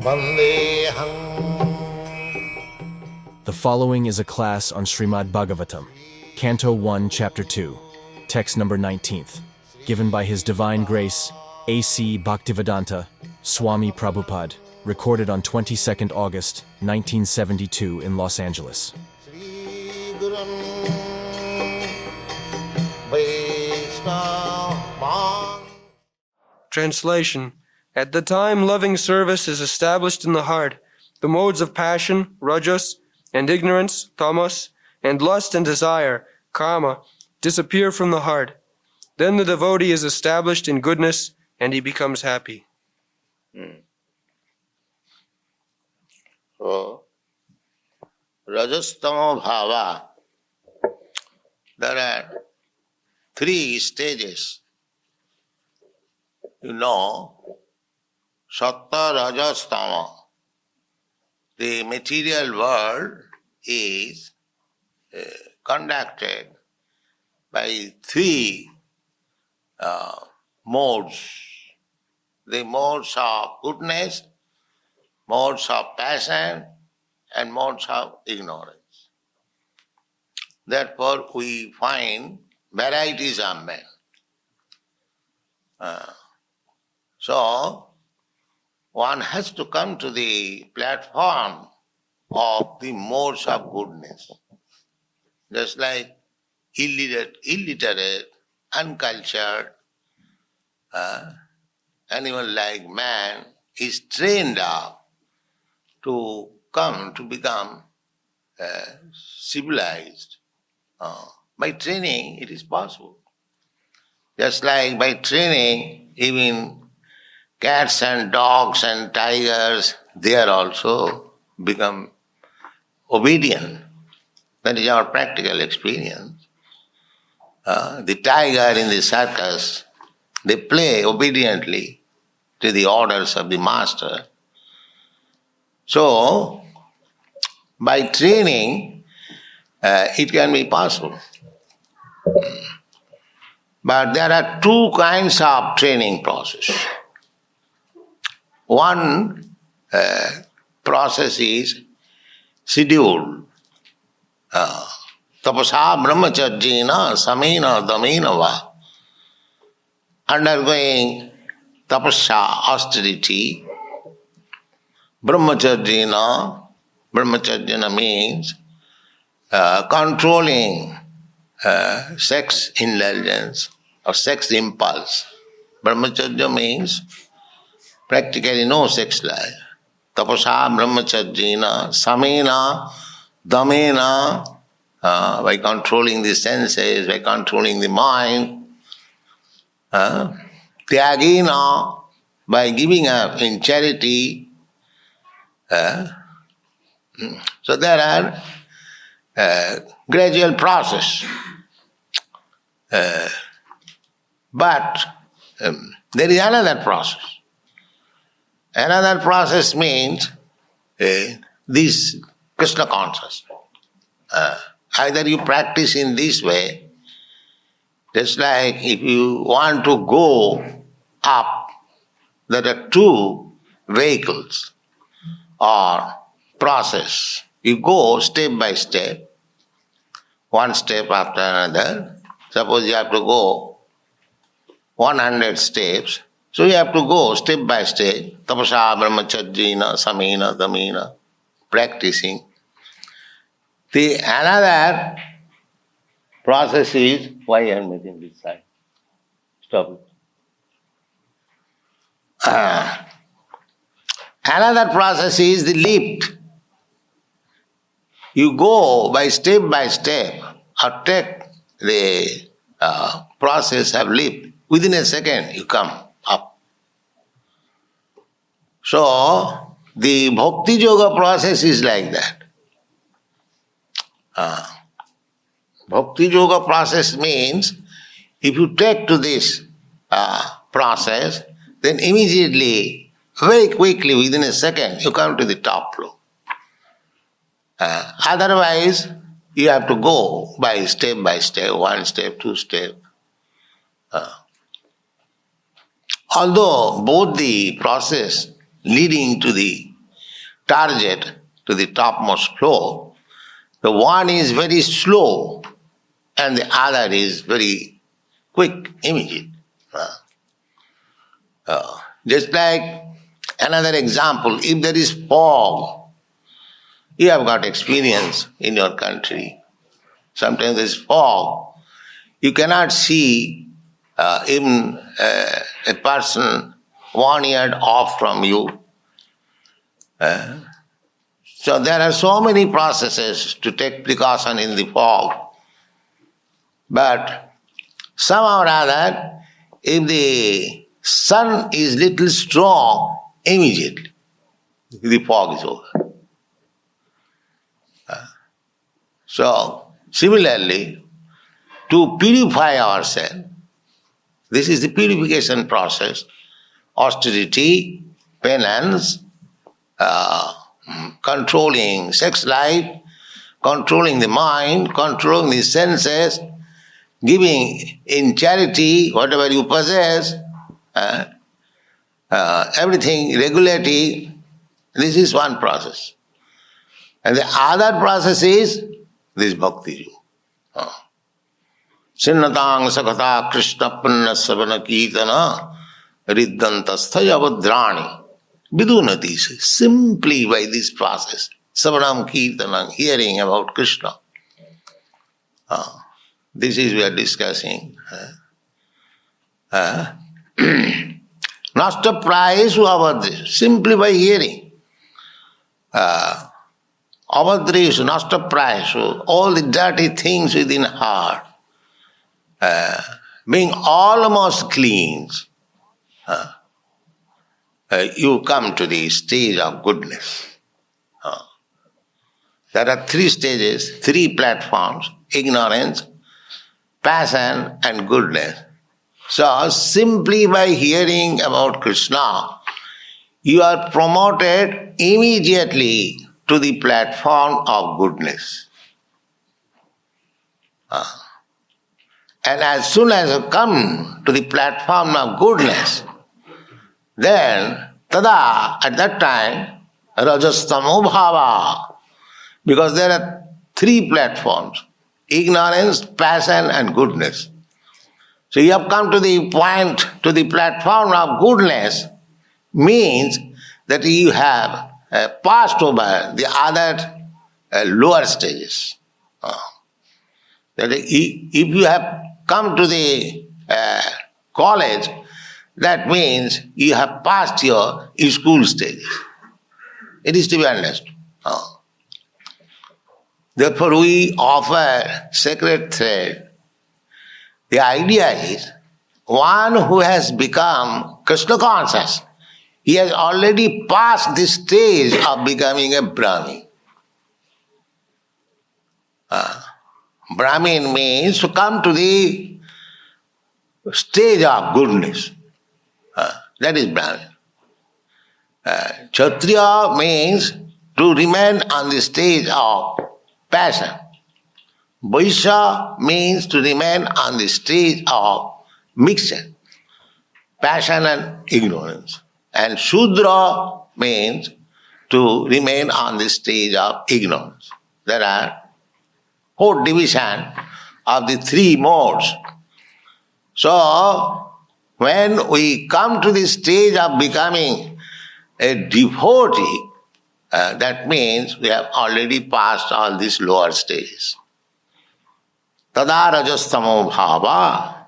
The following is a class on Srimad Bhagavatam, Canto 1, Chapter 2, text number 19th, given by His Divine Grace, A.C. Bhaktivedanta, Swami Prabhupada, recorded on 22nd August, 1972 in Los Angeles. Translation. At the time loving service is established in the heart, the modes of passion, rajas, and ignorance, tamas, and lust and desire, kama, disappear from the heart. Then the devotee is established in goodness and he becomes happy. So, rajastama bhava, there are 3 stages. You know, sattva, rajas, tama. The material world is conducted by 3 modes. The modes of goodness, modes of passion, and modes of ignorance. Therefore, we find varieties of men. So, one has to come to the platform of the modes of goodness. Just like illiterate, uncultured animal like man is trained up to come to become civilized. By training it is possible. Just like by training even cats and dogs and tigers, they are also become obedient. That is our practical experience. The tiger in the circus, they play obediently to the orders of the master. So, by training, it can be possible. But there are 2 kinds of training process. One process is scheduled. Tapasa brahmacharjina samena damena va. Undergoing tapasya, austerity. Brahmacharjina means controlling sex indulgence or sex impulse. Brahmacharya means practically no sex life. Tapasa brahmacharjina samena damena, by controlling the senses, by controlling the mind. Tyagina, by giving up in charity. So there are gradual process. But there is another process. Another process means this Krishna consciousness. Either you practice in this way, just like if you want to go up, there are 2 vehicles or process. You go step by step, one step after another. Suppose you have to go 100 steps, so you have to go step by step, tapasa brahmacharjina samena damena, practicing. The another process is, why I am making this side? Stop it. Another process is the lift. You go by step or take the process of lift. Within a second you come up. So the bhakti yoga process is like that. Bhakti yoga process means if you take to this process, then immediately, very quickly, within a second, you come to the top floor. Otherwise, you have to go by step, 1 step, 2 step. Although both the process leading to the target to the topmost floor, the one is very slow and the other is very quick, immediate. Just like another example, if there is fog, you have got experience in your country. Sometimes there is fog. You cannot see even a person 1 yard off from you. So there are so many processes to take precaution in the fog. But somehow or other, if the sun is little strong, immediately the fog is over. So, similarly, to purify ourselves, this is the purification process, austerity, penance, controlling sex life, controlling the mind, controlling the senses, giving in charity whatever you possess, everything regulating. This is one process. And the other process is this bhakti. Sinnatang sakata krishna punna savana kirtana riddhantasthaya vadrani. Vidunati, simply by this process, savanam kirtanam, hearing about Krishna. This is we are discussing. Nasta prayesu avadresu, simply by hearing. Avadresu, nasta prayesu, all the dirty things within heart, being almost clean, you come to the stage of goodness. There are 3 stages, 3 platforms: ignorance, passion and goodness. So simply by hearing about Krishna, you are promoted immediately to the platform of goodness. And as soon as you come to the platform of goodness, then tada, at that time, rajastamo bhava, because there are 3 platforms: ignorance, passion and goodness. So you have come to the point, to the platform of goodness, means that you have passed over the other lower stages. That if you have come to the college, that means you have passed your school stages. It is to be understood. Therefore we offer sacred thread. The idea is, one who has become Krishna conscious, he has already passed the stage of becoming a Brahmin. Brahmin means to come to the stage of goodness. That is Brahmin. Kshatriya means to remain on the stage of passion. Vaishya means to remain on the stage of mixture, passion and ignorance. And Shudra means to remain on the stage of ignorance. There are 4 divisions of the 3 modes. So, when we come to the stage of becoming a devotee, that means we have already passed all these lower stages. Tada rajastamo bhava.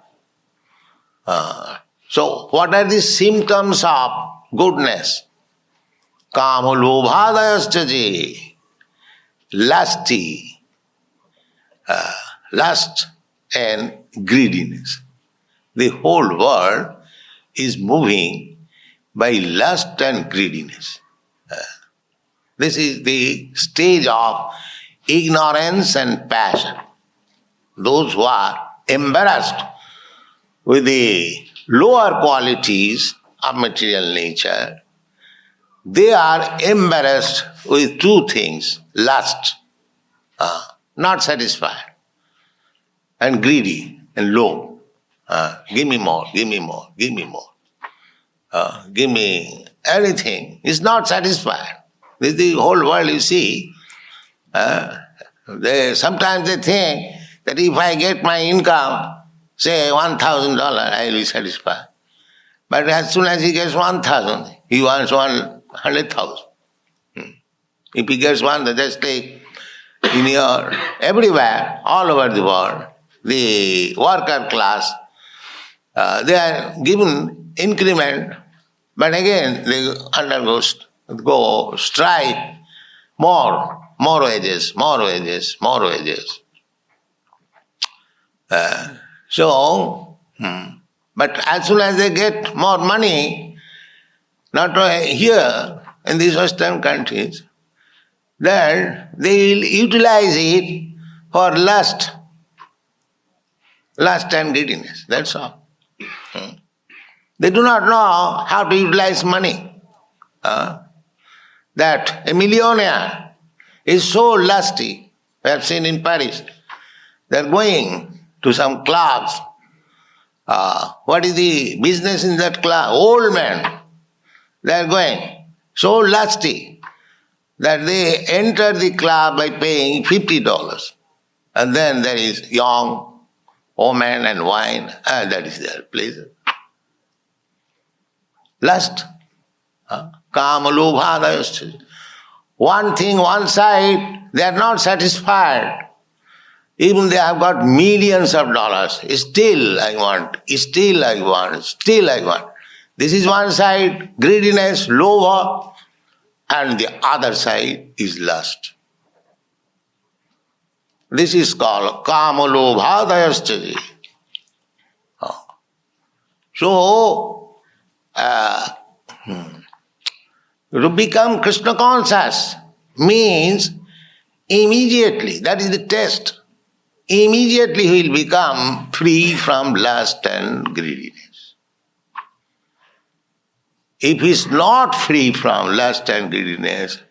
So, what are the symptoms of goodness? Kama lobhadayaschaje, lusty, lust and greediness. The whole world is moving by lust and greediness. This is the stage of ignorance and passion. Those who are embarrassed with the lower qualities of material nature, they are embarrassed with 2 things: lust, not satisfied, and greedy and low. Give me more, give me more, give me more. Give me anything. Is not satisfied. This is the whole world you see. Sometimes they think that if I get my income, say $1,000, I will be satisfied. But as soon as he gets 1,000, he wants 100,000. If he gets one, just take everywhere, all over the world, the worker class, they are given increment, but again they go strike, more wages. But as soon as they get more money, not here in these Western countries, then they will utilize it for lust and greediness, that's all. They do not know how to utilize money. That a millionaire is so lusty, we have seen in Paris, they are going to some clubs. What is the business in that club? Old men, they are going, so lusty, that they enter the club by paying $50. And then there is young woman and wine, and that is their pleasure. Lust. Kama lobha. One thing, one side, they are not satisfied. Even they have got millions of dollars. Still I want. This is one side, greediness, lobha, and the other side is lust. This is called kama lobha. So, to become Krishna conscious means immediately, that is the test, immediately he will become free from lust and greediness. If he is not free from lust and greediness,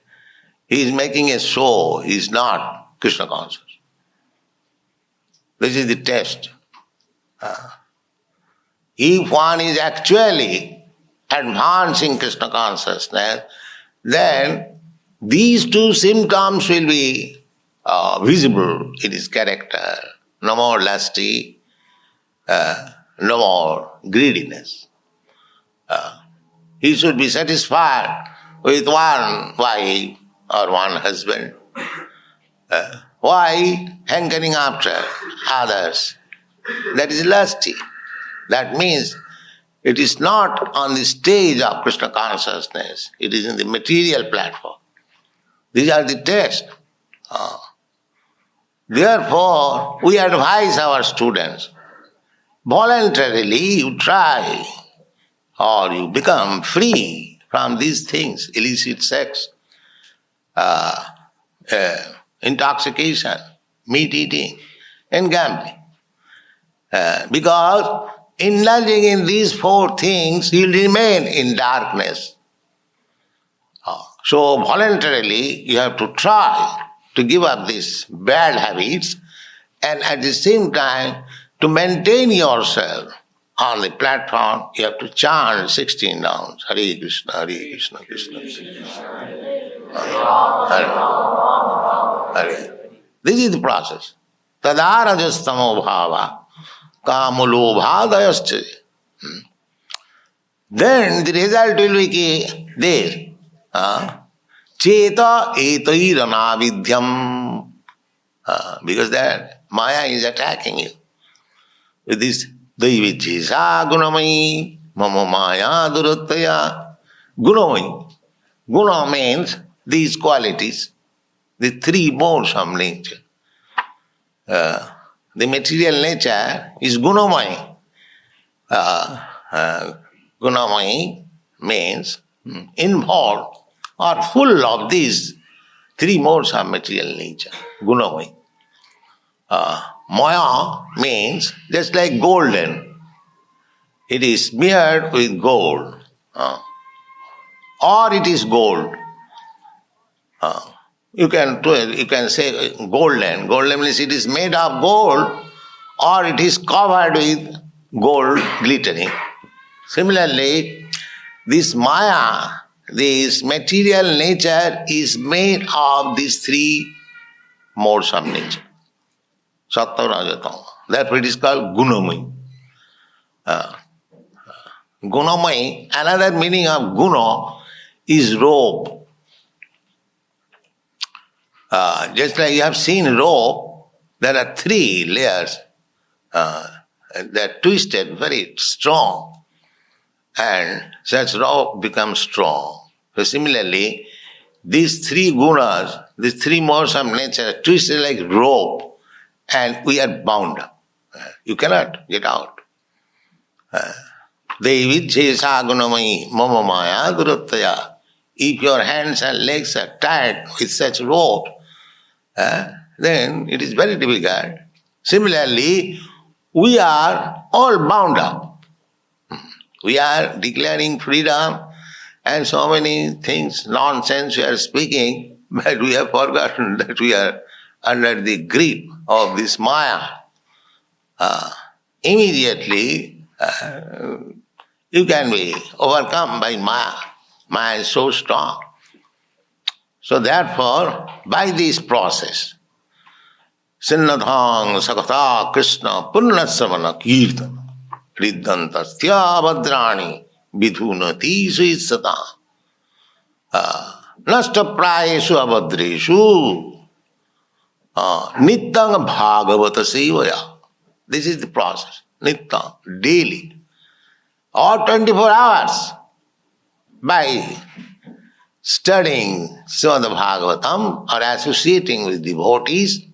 he is making a show, he is not Krishna conscious. This is the test. If one is actually advancing Krishna consciousness, then these two symptoms will be visible in his character. No more lusty, no more greediness. He should be satisfied with one wife or one husband. Why hankering after others? That is lusty. That means it is not on the stage of Krishna consciousness, it is in the material platform. These are the tests. Therefore, we advise our students, voluntarily you try or you become free from these things, illicit sex, intoxication, meat eating, and gambling. Because indulging in these four things, you will remain in darkness. So voluntarily you have to try to give up these bad habits and at the same time to maintain yourself on the platform, you have to chant 16 rounds. Hare Krishna, Hare Krishna, Krishna Krishna. Hare. This is the process. Tadarajastamo bhava kamulobhadayascha. Then the result will be there. Cheta etairanavidyam. Because that Maya is attacking you with this Daivijisa gunamai mama maya durataya. Gunamai. Guna means these qualities, the three modes of nature. The material nature is gunamai. Gunamai means involved or full of these three modes of material nature. Gunamai. Maya means just like golden. It is smeared with gold. Or it is gold. You can say golden. Golden means it is made of gold or it is covered with gold glittering. Similarly, this Maya this material nature is made of these three modes of nature. Sattva, Raja, Tama. Therefore it is called Gunamai. Gunamai, another meaning of Guna is rope. Just like you have seen rope, there are three layers. They are twisted, very strong. And such rope becomes strong. So similarly, these three gunas, these three modes of nature are twisted like rope, and we are bound up. You cannot get out. Devi Chesa Gunamai Mama Maya Duruttaya. If your hands and legs are tied with such rope, then it is very difficult. Similarly, we are all bound up. We are declaring freedom and so many things, nonsense we are speaking, but we have forgotten that we are under the grip of this Maya. Immediately, you can be overcome by Maya. Maya is so strong. So therefore, by this process, Sinnadhang Sakata Krishna Punnasavana Kirtana Riddhantasthya Bhadrani Vidhunati Suitsata Nasta Prayesu Abhadreshu Nittang Bhagavata Sevaya. This is the process. Nittang, daily, or 24 hours, by studying Srimad Bhagavatam or associating with devotees,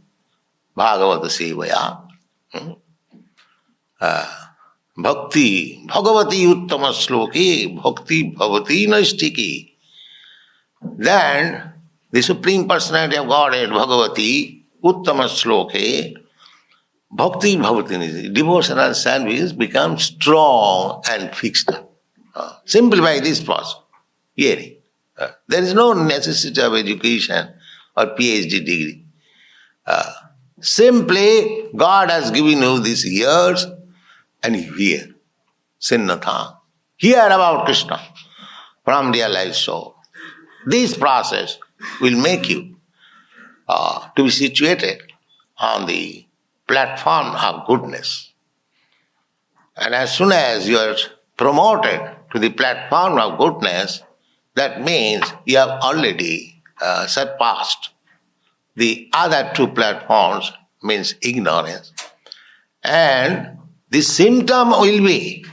Bhagavata Sevaya. Bhakti, Bhagavati Uttama Sloki, Bhakti Bhavati Naistiki. Then the Supreme Personality of Godhead, Bhagavati, Uttama Sloke, Bhakti Bhavati, devotional service becomes strong and fixed. Simply by this process, hearing. There is no necessity of education or PhD degree. Simply, God has given you these ears and you hear. Sinnatha. Hear about Krishna from realized soul. This process will make you to be situated on the platform of goodness. And as soon as you are promoted to the platform of goodness, that means you have already surpassed the other two platforms, means ignorance. And the symptom will be,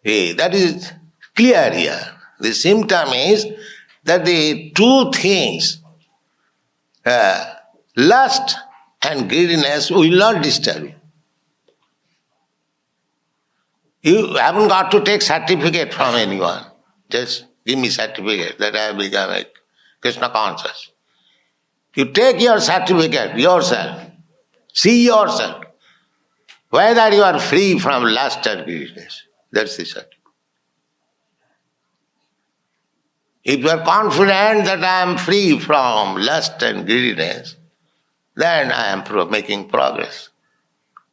that is clear here. The symptom is that the two things, lust and greediness, will not disturb you. You haven't got to take certificate from anyone. Just give me certificate that I have become a Krishna conscious. You take your certificate yourself. See yourself. Whether you are free from lust and greediness. That's the certificate. If you are confident that I am free from lust and greediness, then I am making progress.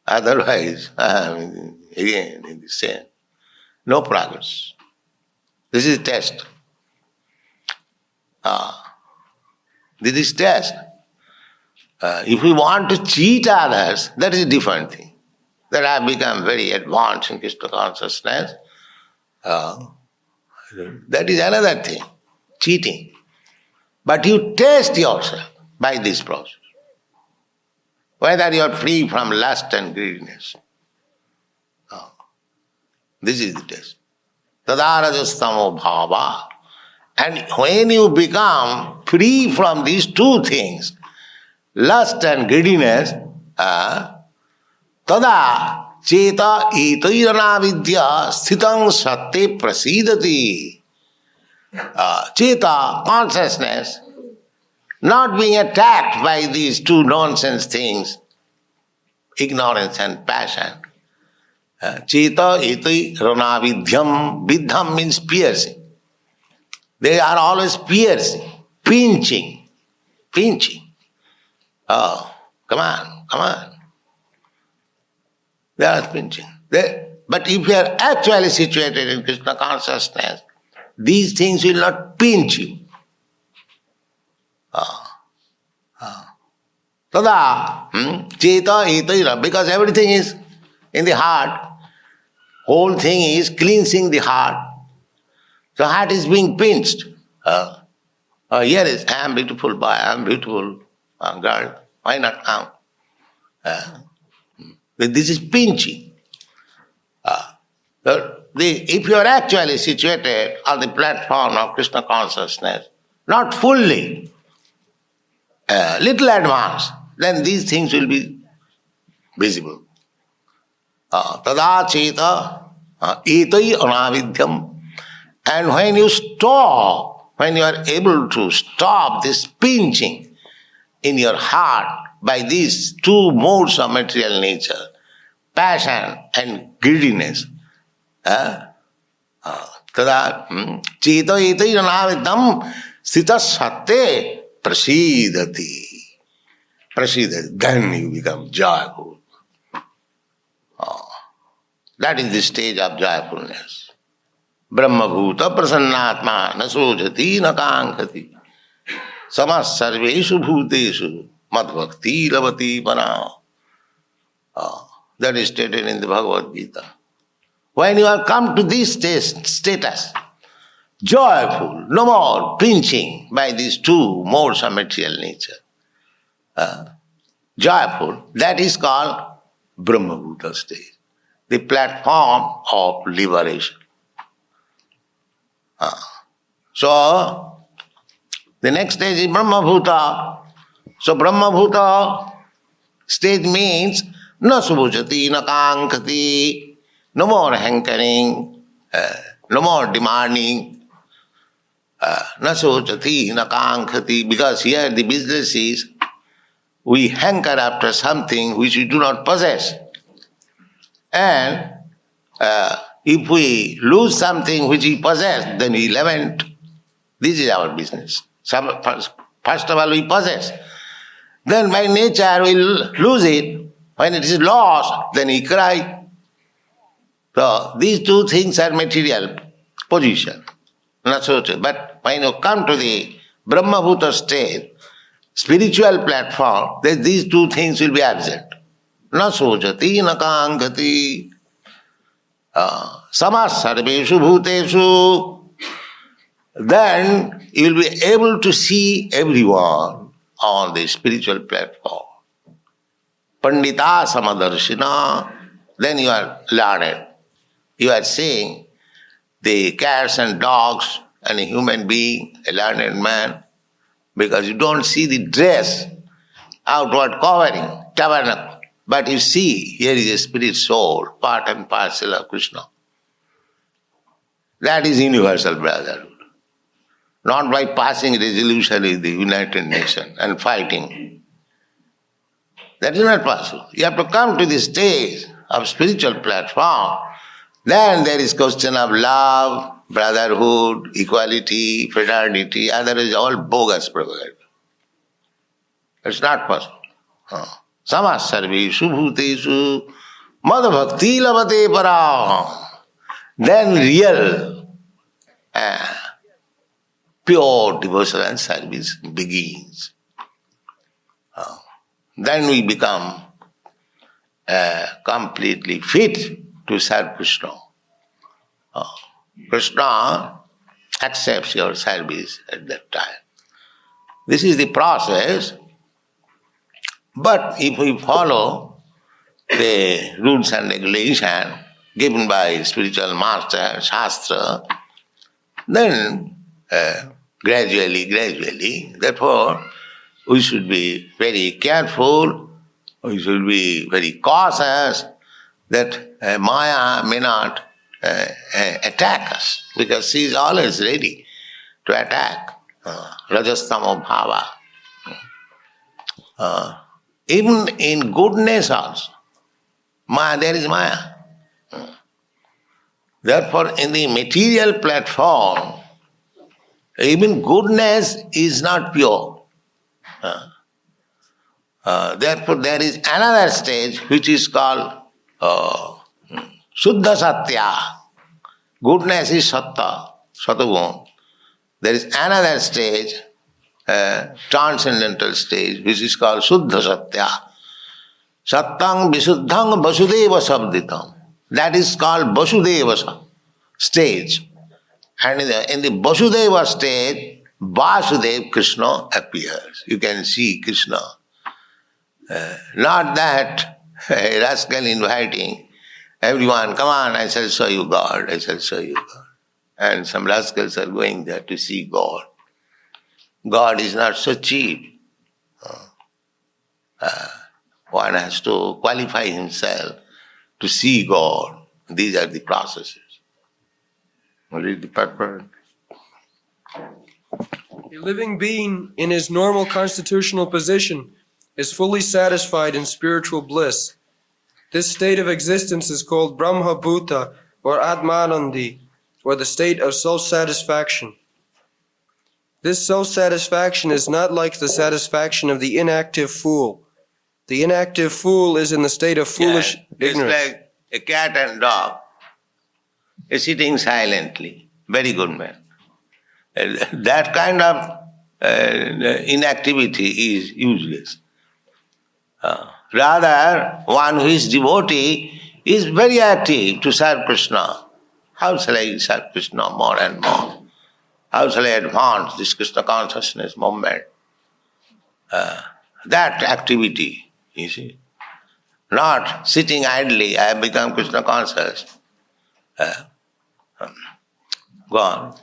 Otherwise, I am again in the same. No progress. This is test. This is test. If we want to cheat others, that is a different thing. That I have become very advanced in Krishna consciousness. That is another thing. Cheating. But you test yourself by this process. Whether you are free from lust and greediness. This is the test. Tadarajastamo bhava. And when you become free from these two things, lust and greediness, tada cheta etairana vidya sthitang satte prasidati. Cheta, consciousness, not being attacked by these two nonsense things, ignorance and passion. Cheta iti rana vidyam. Vidham means piercing. They are always piercing, pinching. Oh, come on. They are pinching. But if you are actually situated in Krishna consciousness, these things will not pinch you. Tada cheta etaira, because everything is in the heart. Whole thing is cleansing the heart. So heart is being pinched. Here is, I am beautiful boy, I am beautiful girl. Why not come? This is pinching. If you are actually situated on the platform of Krishna consciousness, not fully, little advanced, then these things will be visible. Tada cheta etai anavidyam. And when you stop, when you are able to stop this pinching in your heart by these two modes of material nature, passion and greediness, tada cheta etai anavidyam sthita satte prasidati. Prasidati. Then you become joyful. That is the stage of joyfulness. Brahma-bhuta prasannatma na sojati na kankhati samas sarveshu bhuteshu mad bhakti lavati pana. That is stated in the Bhagavad Gita. When you have come to this status, joyful, no more pinching by these two modes of material nature, joyful, that is called Brahma-bhuta stage, the platform of liberation. So, the next stage is Brahma-bhuta. So, Brahma-bhuta stage means na subhujati, na kankati, no more hankering, no more demanding, na subhujati, na kankati, because here the business is we hanker after something which we do not possess. And if we lose something which we possess, then we lament. This is our business. First of all, we possess. Then by nature we will lose it. When it is lost, then we cry. So these two things are material position. Not so. But when you come to the Brahma-bhuta state, spiritual platform, then these two things will be absent. Na sojati, na kankati. Samas sarveshu bhuteshu. Then you will be able to see everyone on the spiritual platform. Pandita samadarshina. Then you are learned. You are seeing the cats and dogs and a human being, a learned man, because you don't see the dress, outward covering, tabernacle. But you see, here is a spirit soul, part and parcel of Krishna. That is universal brotherhood. Not by passing resolution with the United Nations and fighting. That is not possible. You have to come to this stage of spiritual platform. Then there is question of love, brotherhood, equality, fraternity, otherwise all bogus propaganda. It's not possible. Samas sarveshu bhuteshu mad bhakti lavate para. Then real pure devotion and service begins. Then we become completely fit to serve Krishna. Krishna accepts your service at that time. This is the process. But if we follow the rules and regulations given by spiritual master, Shastra, then gradually, therefore, we should be very careful, we should be very cautious that Maya may not attack us, because she is always ready to attack. Rajastamo bhava. Even in goodness also, Maya, there is Maya. Therefore, in the material platform, even goodness is not pure. Therefore, there is another stage which is called Shuddha Satya. Goodness is Satta. Sattva. There is another stage, transcendental stage, which is called Suddha Satya. Sattang Visuddhang Vasudeva Sabditam. That is called Vasudeva stage. And in the Vasudeva stage, Vasudev Krishna appears. You can see Krishna. Not that a rascal inviting everyone, come on, I shall show you God, I shall show you God. And some rascals are going there to see God. God is not so cheap. One has to qualify himself to see God. These are the processes. Read the purport. A living being in his normal constitutional position is fully satisfied in spiritual bliss. This state of existence is called Brahma-bhuta or Atmanandi, or the state of self-satisfaction. This self-satisfaction is not like the satisfaction of the inactive fool. The inactive fool is in the state of foolish ignorance. It's like a cat and dog is sitting silently. Very good man. That kind of inactivity is useless. Rather, one who is devotee is very active to serve Krishna. How shall I serve Krishna more and more? How shall I advance this Krishna consciousness movement? That activity, you see. Not sitting idly, I have become Krishna conscious. Go on.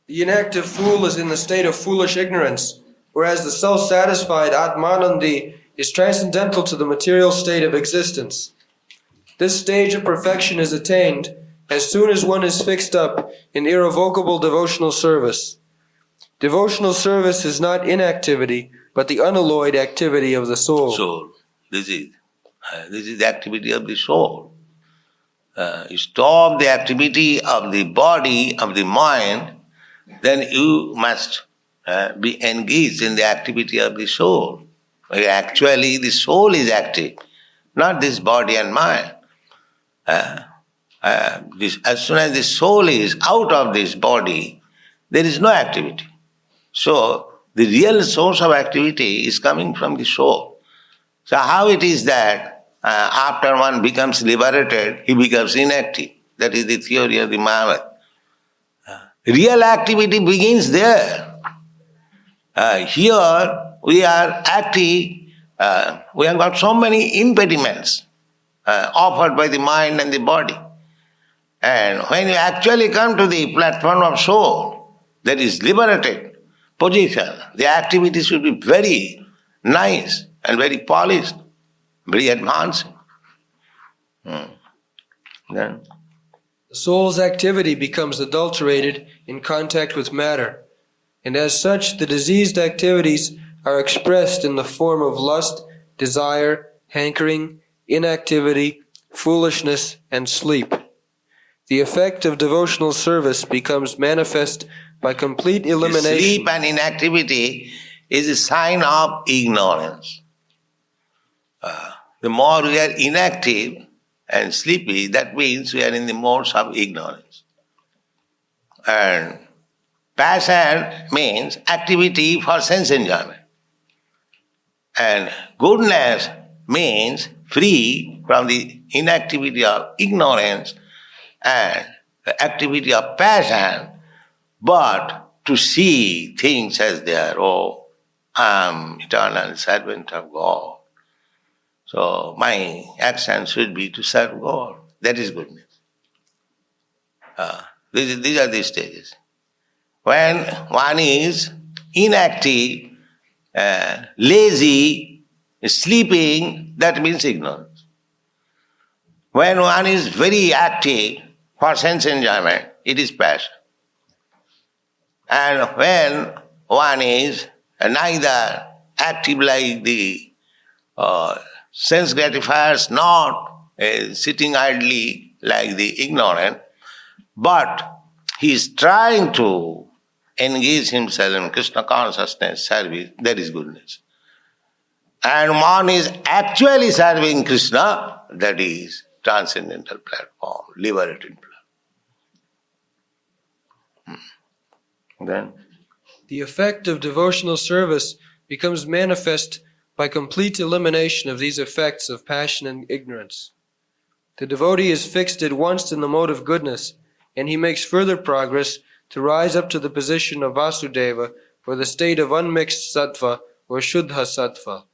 The inactive fool is in the state of foolish ignorance, whereas the self-satisfied Atmanandi is transcendental to the material state of existence. This stage of perfection is attained as soon as one is fixed up in irrevocable devotional service. Devotional service is not inactivity, but the unalloyed activity of the soul. Soul. This is the activity of the soul. You stop the activity of the body, of the mind, then you must be engaged in the activity of the soul. Actually, the soul is active, not this body and mind. As soon as the soul is out of this body, there is no activity. So, the real source of activity is coming from the soul. So, how it is that after one becomes liberated, he becomes inactive? That is the theory of the Bhagavad. Real activity begins there. Here we are active, we have got so many impediments offered by the mind and the body. And when you actually come to the platform of soul, that is liberated position, the activity should be very nice and very polished, very advanced. Then The soul's activity becomes adulterated in contact with matter, and as such the diseased activities are expressed in the form of lust, desire, hankering, inactivity, foolishness, and sleep. The effect of devotional service becomes manifest by complete elimination. Sleep and inactivity is a sign of ignorance. The more we are inactive and sleepy, that means we are in the modes of ignorance. And passion means activity for sense enjoyment. And goodness means free from the inactivity of ignorance and the activity of passion, but to see things as they are. Oh, I am eternal servant of God. So my action should be to serve God. That is goodness. These are the stages. When one is inactive, lazy, sleeping, that means ignorance. When one is very active for sense enjoyment, it is passion. And when one is neither active like the sense gratifiers, not sitting idly like the ignorant, but he is trying to engage himself in Krishna consciousness service, that is goodness. And one is actually serving Krishna, that is transcendental platform, liberated platform. Then The effect of devotional service becomes manifest by complete elimination of these effects of passion and ignorance. The devotee is fixed at once in the mode of goodness, and he makes further progress to rise up to the position of Vasudeva, or the state of unmixed sattva or Shuddha sattva.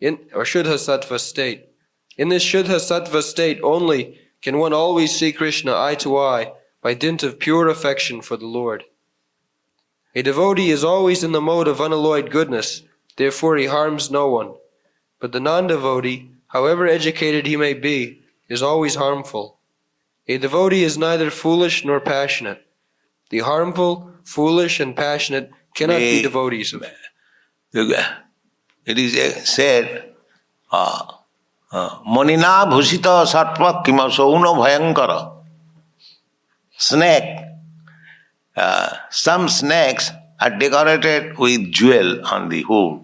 Shuddha sattva state. In this Shuddha sattva state only can one always see Krishna eye to eye by dint of pure affection for the Lord. A devotee is always in the mode of unalloyed goodness, therefore he harms no one. But the non-devotee, however educated he may be, is always harmful. A devotee is neither foolish nor passionate. The harmful, foolish, and passionate cannot be devotees of. It is said, Monina bhusita sattva kimasauno bhayankara. Snake. Some snakes are decorated with jewel on the hood.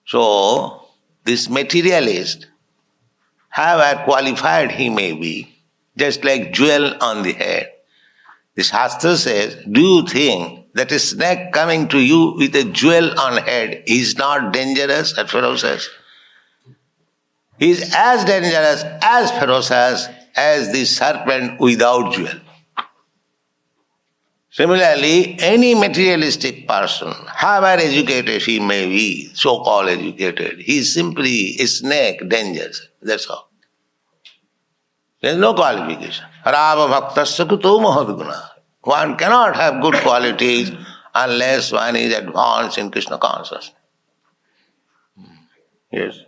So, this materialist, however qualified he may be, just like jewel on the head. The Shastra says, do you think that a snake coming to you with a jewel on head is not dangerous and ferocious? He is as dangerous, as ferocious as the serpent without jewel. Similarly, any materialistic person, however educated he may be, so-called educated, he is simply a snake, dangerous. That's all. There is no qualification. Rava bhaktasya kuto mahaviguna. One cannot have good qualities unless one is advanced in Krishna consciousness. Yes.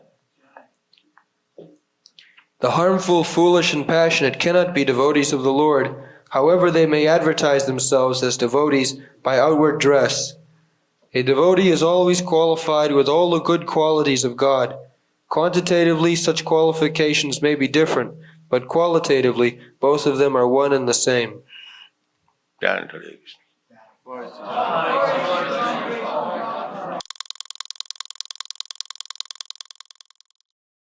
The harmful, foolish, and passionate cannot be devotees of the Lord, however they may advertise themselves as devotees by outward dress. A devotee is always qualified with all the good qualities of God. Quantitatively, such qualifications may be different, but qualitatively, both of them are one and the same.